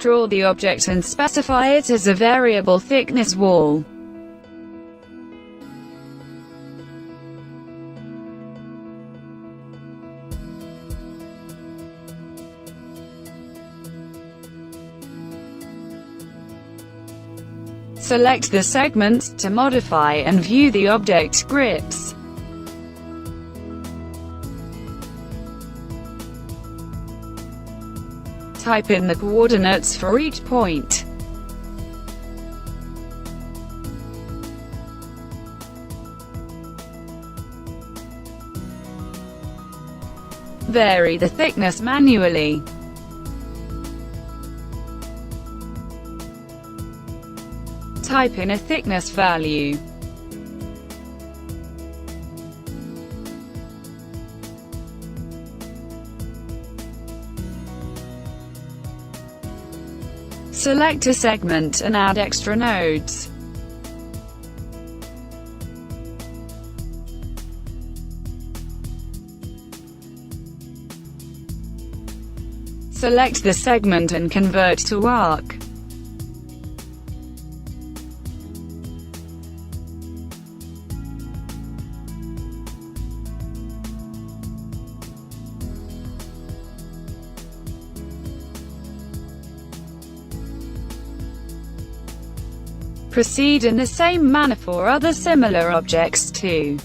Draw the object and specify it as a variable thickness wall. Select the segments to modify and view the object grips. Type in the coordinates for each point. Vary the thickness manually. Type in a thickness value. Select a segment and add extra nodes. Select the segment and convert to arc. Proceed in the same manner for other similar objects too.